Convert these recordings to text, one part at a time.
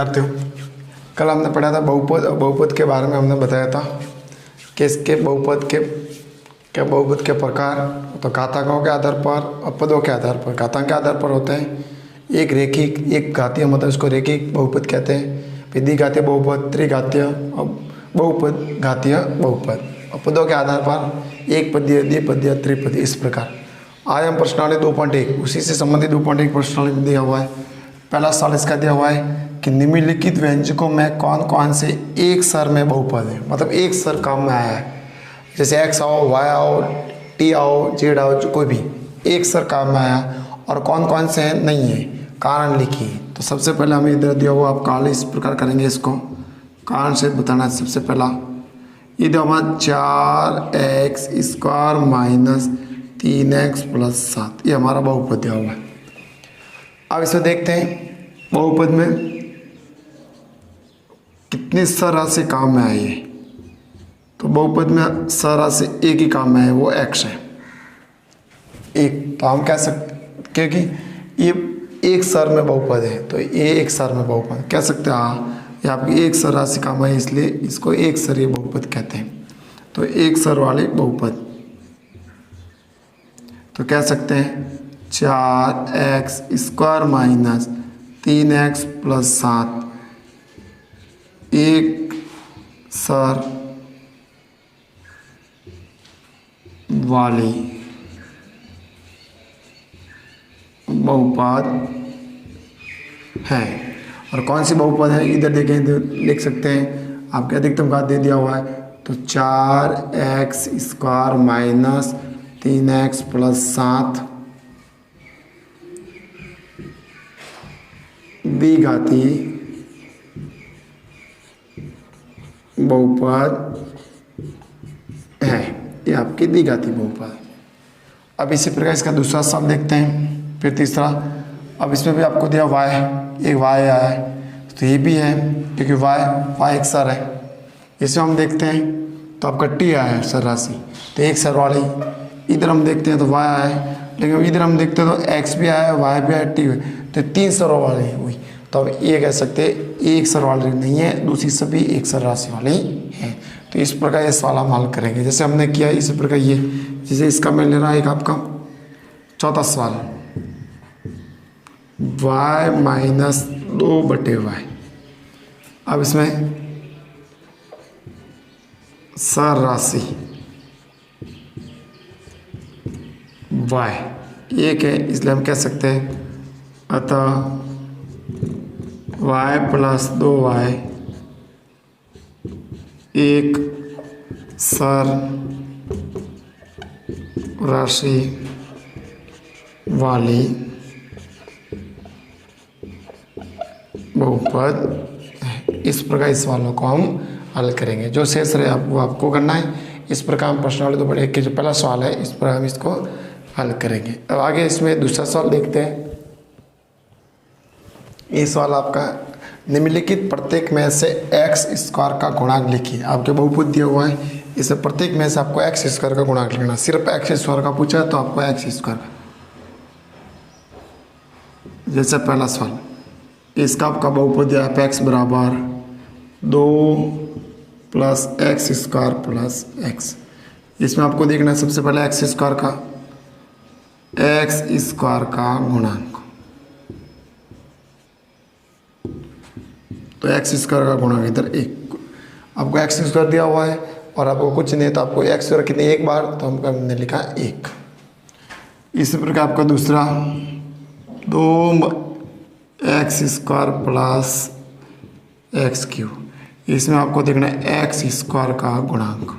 विद्यार्थियों, कल हमने पढ़ा था बहुपद और बहुपद के बारे में हमने बताया था कि इसके बहुपद के प्रकार तो घातांकों के आधार पर और पदों के आधार पर। घातांक के आधार पर होते हैं एक रेखिक, एक घातीय, मतलब इसको रेखिक बहुपद कहते हैं, फिर द्विघातीय बहुपद, त्रिघातीय और बहुपद घातीय बहुपद। और पदों के आधार पर एक पदीय, द्विपदीय, त्रिपदीय, इस प्रकार। आज हम प्रश्नावली 2.1 उसी से संबंधित 2.1 प्रश्नावली में दिया हुआ है। पहला सवाल इसका दिया हुआ है कि निम्नलिखित व्यंजकों में कौन कौन से एक स्वर में बहुपद है, मतलब एक स्वर काम में आया है। जैसे एक्स आओ, वाई आओ, टी आओ, जेड आओ, जो कोई भी एक स्वर काम में आया, और कौन कौन से हैं नहीं है, कारण लिखिए। तो सबसे पहले हमें इधर दिया हुआ, आप काल इस प्रकार करेंगे, इसको कारण से बताना। सबसे पहला इधर हमारा 4x² माइनस 3x प्लस 7, ये हमारा बहुपद दिया हुआ है। अब इसे देखते हैं बहुपद में कितनी सरराशि काम में आई है। तो बहुपद में सरराशि एक ही काम में है, वो x है, एक। तो हम कह सकते, क्योंकि ये एक स्वर में बहुपद है तो ये एक स्वर में बहुपद कह सकते हैं। हाँ, ये आपकी एक सरराशि काम है, इसलिए इसको एक स्तरीय बहुपद कहते हैं। तो एक स्वर वाले बहुपद तो कह सकते हैं 4x² माइनस 3x प्लस 7 एक स्वर वाली बहुपद है। और कौन सी बहुपद है, इधर देखें, इधर लिख सकते हैं। आपके अधिकतम घात दे दिया हुआ है, तो 4x² माइनस 3x प्लस 7 द्विघाती बहुपद है, ये आपकी द्विघाती बहुपद। अब इसी प्रकार इसका दूसरा सवाल देखते हैं, फिर तीसरा। अब इसमें भी आपको दिया y, एक y आया है, तो ये भी है क्योंकि y एक स्वर है। इसमें हम देखते हैं तो आपका t आया है सरराशि, तो एक स्वर वाली। इधर हम देखते हैं तो y आया है, लेकिन इधर हम देखते हैं तो x भी आया है, y भी आया, t भी, तो 3 स्वरों वाली हुई। तो हम ये कह सकते हैं एक स्वर वाली नहीं है, दूसरी सभी एक स्वर राशि वाली है। तो इस प्रकार ये सवाल हम हल करेंगे जैसे हमने किया, इसी प्रकार ये। जैसे इसका मैं ले रहा एक आपका चौथा सवाल, y माइनस 2/y। अब इसमें सरराशि y एक है, इसलिए हम कह सकते हैं अतः y प्लस 2y एक सर राशि वाली बहुपद है। इस प्रकार इस सवालों को हम हल करेंगे। जो शेष रहे वो आपको करना है। इस प्रकार हम प्रश्नावली 2.1 के जो पहला सवाल है, इस पर हम इसको हल करेंगे। अब आगे इसमें दूसरा सवाल देखते हैं। ये सवाल आपका निम्नलिखित प्रत्येक में से x² का गुणांक लिखिए। आपके बहुपद दिया हुआ है, इससे प्रत्येक में से आपको x² का गुणांक लिखना। सिर्फ x² का पूछा है तो आपको x² का। जैसे पहला सवाल, इसका आपका बहुपद दिया है x बराबर 2 प्लस x² प्लस x। इसमें आपको देखना है सबसे पहले x² का गुणांक। तो x² का गुणांक इधर 1, आपको x² दिया हुआ है और आपको कुछ नहीं, तो आपको x² कितने, एक बार, तो हमने लिखा 1। इसी प्रकार आपका दूसरा 2x² प्लस x3। इसमें आपको देखना है x² का गुणांक।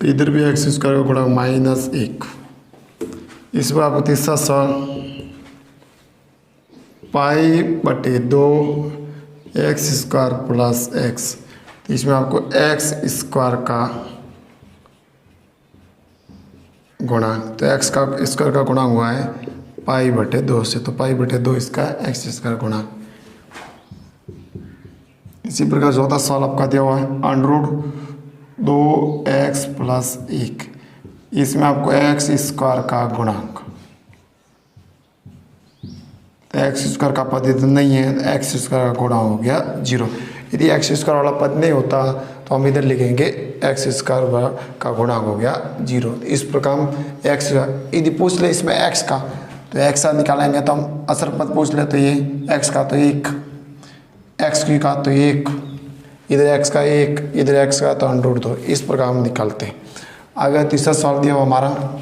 तो इधर भी x² का गुणांक माइनस 1। इसमें आपको तीसरा सवाल π/2 x² प्लस x। तो इसमें आपको x² का गुणांक, तो x² का गुणांक हुआ है π/2 से, तो π/2 इसका x² गुणांक। इसी प्रकार चौथा सवाल आपका दिया हुआ है √2x प्लस 1। इसमें आपको x² का गुणांक, तो एक्स स्क्वायर का पद इधर नहीं है, एक्स स्क्वायर का गुणा हो गया 0। यदि एक्स स्क्वायर वाला पद नहीं होता तो हम इधर लिखेंगे एक्स स्क्वायर का गुणा हो गया 0। इस प्रकार हम एक्स, यदि पूछ ले इसमें एक्स का तो एक्स का निकालेंगे, तो हम असर पद पूछ ले तो ये एक्स का तो 1, एक्स की का तो 1, इधर एक्स का 1, इधर एक्स का तो √2। इस प्रकार हम निकालते हैं। अगर तीसरा सवाल दिया हो हमारा,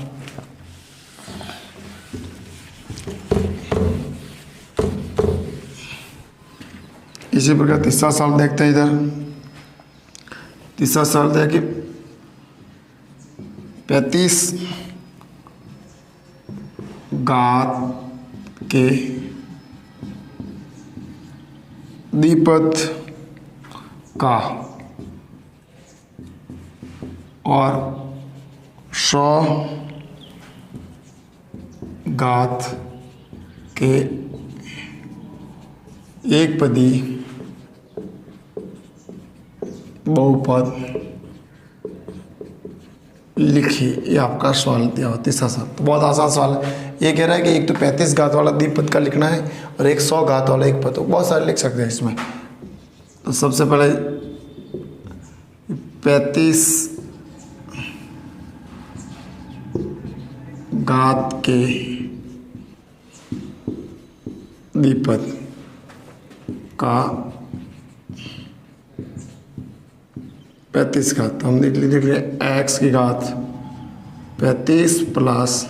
इसी प्रकार तीसरा सवाल देखते हैं। इधर तीसरा सवाल दिया कि 35 घात के द्विपद का और 100 घात के एक पदी बहुपद लिखिए। ये आपका सवाल दिया हो तीसरा सवाल। तो बहुत आसान सवाल है। ये कह रहा है कि एक तो 35 घात वाला द्विपद का लिखना है और एक 100 घात वाला एक पद। तो बहुत सारे लिख सकते हैं इसमें। तो सबसे पहले 35 घात के द्विपद का 35 घात, तो हम लिख लीजिए एक्स की घात 35 प्लस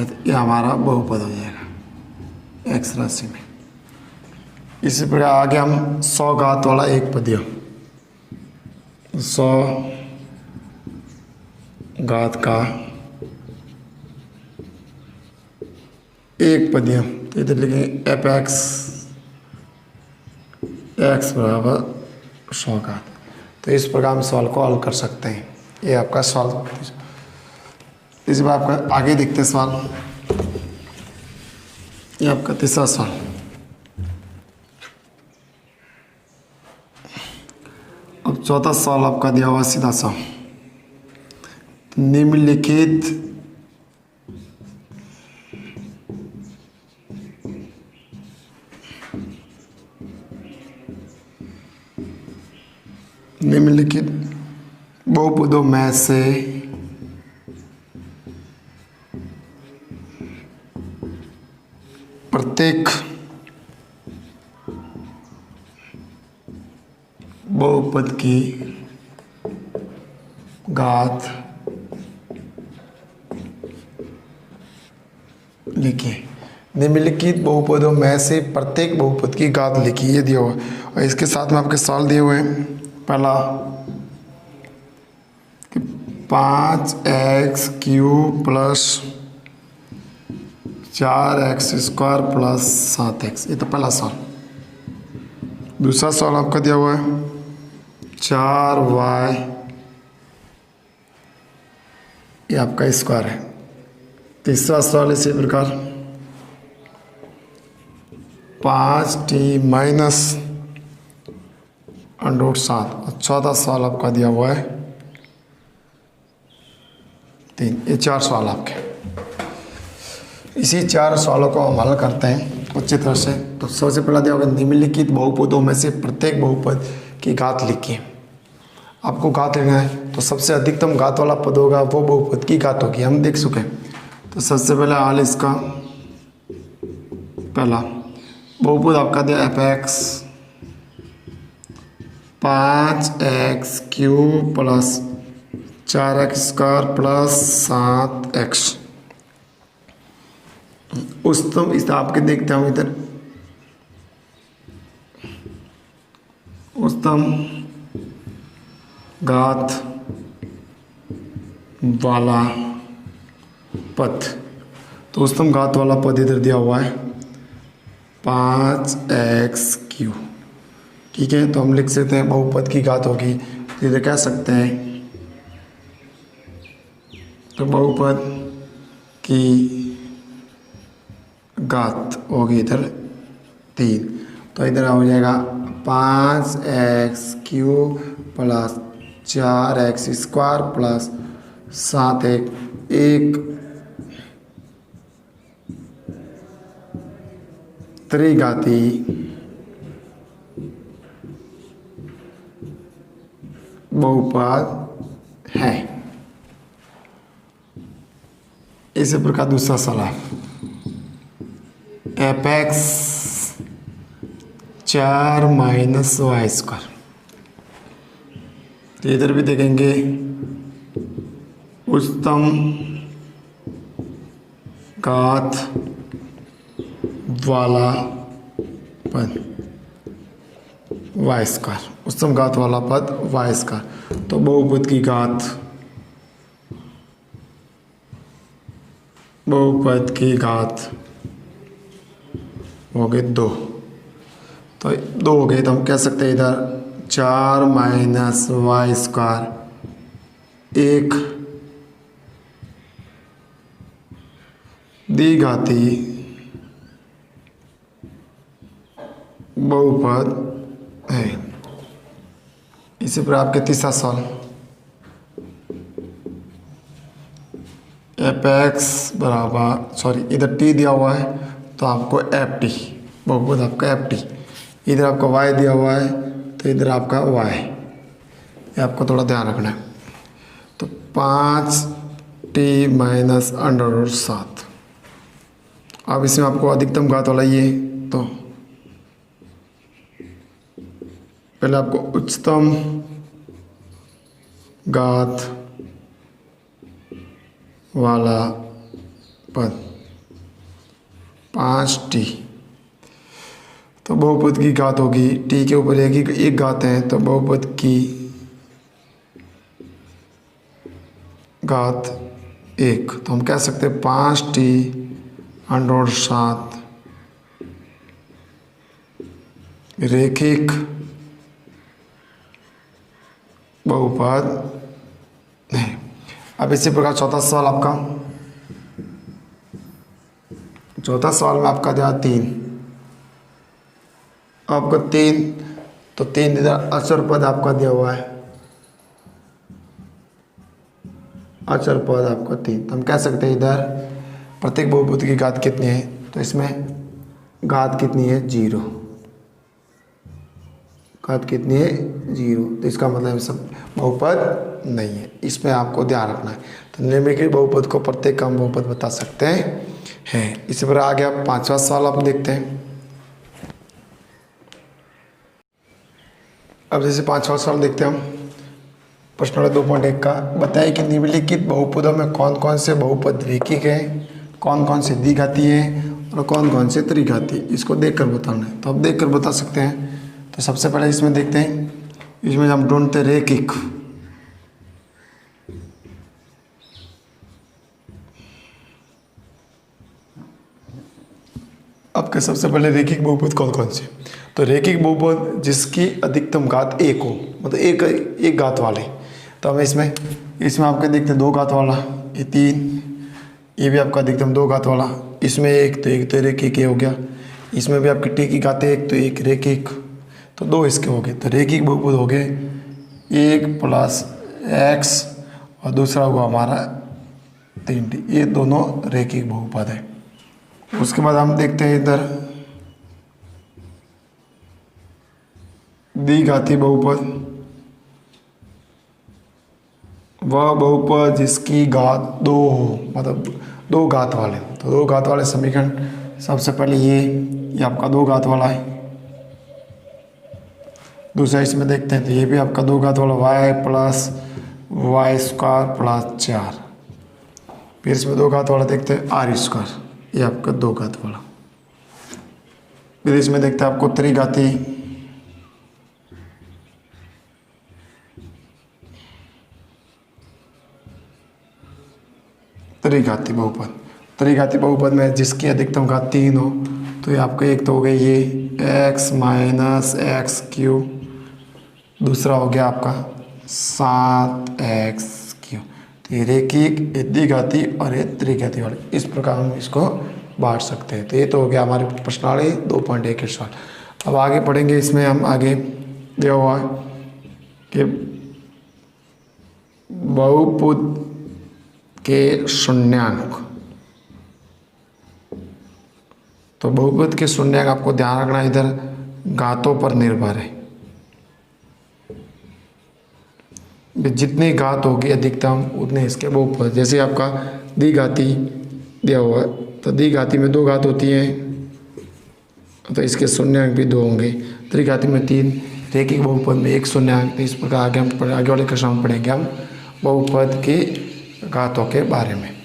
ये हमारा बहुपद हो जाएगा एक्स राशि में। इसी प्रकार आगे हम 100 घात वाला एक पद, 100 घात का एक पद, तो इधर लिखेंगे एफ एक्स बराबर 100 घात। तो इस प्रकार हम सवाल को हल कर सकते हैं। ये आपका सवाल। इस बार आपका आगे देखते हैं सवाल। ये आपका तीसरा सवाल। अब चौथा सवाल आपका दिया हुआ सीधा सा, निम्नलिखित बहुपदों में से प्रत्येक बहुपद की घात लिखिए। निम्नलिखित बहुपदों में से प्रत्येक बहुपद की घात लिखिए, ये दिया हुआ। और इसके साथ में आपके सवाल दिए हुए हैं। पहला 5x³ plus 4x² plus 7x, ये तो पहला सवाल। दूसरा सवाल आपका दिया हुआ है 4y, ये आपका स्क्वायर है। तीसरा सवाल इसी प्रकार 5t माइनस √7। और चौथा सवाल आपका दिया हुआ है 3। ये 4 सवाल आपके। इसी 4 सवालों को हम हल करते हैं अच्छी तरह से। तो सबसे पहला दिया होगा निम्नलिखित बहुपदों में से प्रत्येक बहुपद की घात लिखिए। आपको घात लेना है तो सबसे अधिकतम घात वाला पद होगा वो बहुपद की घात होगी, हम देख चुके। तो सबसे पहले हाल इसका पहला बहुपद आपका दिया fx 5x³ plus 4x² plus 7x। उच्चतम इस आपके देखते हैं इधर उच्चतम घात वाला पद। तो उच्चतम घात वाला पद इधर दिया हुआ है 5x³। ठीक है, तो हम लिख सकते हैं बहुपद की घात होगी, इधर कह सकते हैं तो बहुपद की घात होगी इधर 3। तो इधर हो जाएगा 5x³ plus 4x² plus 7x। त्रिघाती बहुपद है। इसी प्रकार दूसरा सवाल, f x 4 minus y square. तो इधर भी देखेंगे उच्चतम घात वाला पद वाई स्क्वायर, उच्चतम घात वाला पद वाई स्क्वायर। तो बहुपद की घात, बहुपद की घात हो गए 2। तो 2 हो गए, तो हम कह सकते हैं इधर 4 माइनस वाई स्क्वायर एक द्विघाती बहुपद है। इसी पर आपके तीसरा सवाल, एफ एक्स बराबर, सॉरी इधर टी दिया हुआ है तो आपको एफ टी, बहुपद आपका एफ टी। इधर आपका वाई दिया हुआ है तो इधर आपका वाई, ये आपको थोड़ा ध्यान रखना है। तो 5t माइनस अंडर 7। अब इसमें आपको अधिकतम घात वाला ये, तो पहले आपको उच्चतम घात वाला पद 5t, तो बहुपद की घात होगी t के ऊपर एक घात है, तो बहुपद की घात 1। तो हम कह सकते हैं 5t अंडर 7 रैखिक बहुपद है। अब इसी प्रकार चौथा सवाल आपका, चौथा सवाल में आपका दिया 3, आपका 3, तो 3 इधर अचर पद आपका दिया हुआ है, अचर पद आपका 3। तो हम कह सकते हैं इधर प्रत्येक बहुपद की घात कितनी है, तो इसमें घात कितनी है 0, घात कितनी है 0। तो इसका मतलब सब बहुपद नहीं है, इसमें आपको ध्यान रखना है। तो निम्नलिखित बहुपद को प्रत्येक का हम बहुपद बता सकते हैं। इसी पर आगे आप 5वां सवाल आप देखते हैं। अब जैसे 5वां सवाल देखते हैं हम, प्रश्न नंबर 2.1 का, बताइए कि निम्नलिखित बहुपदों में कौन कौन से बहुपद रैखिक हैं, कौन कौन से द्विघाती हैं और कौन कौन से त्रिघाती। इसको देखकर बताना है, तो आप देखकर बता सकते हैं। तो सबसे पहले इसमें देखते हैं, इसमें हम ढूंढते रैखिक। आपके सबसे पहले रैखिक बहुपद कौन कौन से, तो रैखिक बहुपद जिसकी अधिकतम घात 1 हो, मतलब एक घात वाले। तो हम इसमें आपके देखते हैं 2 घात वाला, ये 3, ये भी आपका अधिकतम 2 घात वाला, इसमें एक तो रैखिक ये हो गया। इसमें भी आपकी टी की घात 1, तो 1 रैखिक, तो 2 इसके हो गए। तो रैखिक बहुपद हो गए 1 प्लस x और दूसरा होगा हमारा 3t, ये दोनों रैखिक बहुपद है। उसके बाद हम देखते हैं इधर द्विघाती बहुपद, वह बहुपद जिसकी घात 2 हो, मतलब 2 घात वाले। तो 2 घात वाले समीकरण, सबसे पहले ये आपका 2 घात वाला है। दूसरा इसमें देखते हैं, तो ये भी आपका 2 घात वाला, y plus y square plus 4। फिर इसमें 2 घात वाला देखते हैं r स्क्वायर, ये आपका 2 घात वाला। फिर इसमें देखते हैं आपको त्रिघाती, त्रिघाती बहुपद। त्रिघाती बहुपद में जिसकी अधिकतम घात 3 हो, तो ये आपका एक तो हो गया ये x माइनस एक्स क्यू, दूसरा हो गया आपका 7x क्यू। तो ये रैखिक, ये द्विघाती और ये त्रिघाती वाले, इस प्रकार हम इसको बांट सकते हैं। तो ये तो हो गया हमारे प्रश्नावली 2.1 के सवाल। अब आगे पढ़ेंगे, इसमें हम आगे दिया हुआ है कि बहुपद के शून्यांक। तो बहुपद के शून्यक आपको ध्यान रखना इधर घातों पर निर्भर है। जितनी घात होगी अधिकतम उतने इसके बहुपद। जैसे आपका द्विघाती दिया हुआ है तो द्विघाती में 2 घात होती हैं तो इसके शून्यक भी 2 होंगे। त्रिघाती में 3, रैखिक बहुपद में 1 शून्यक। तो इस प्रकार आगे वाले कक्षा में पढ़ेंगे हम बहुपद की घातों के बारे में।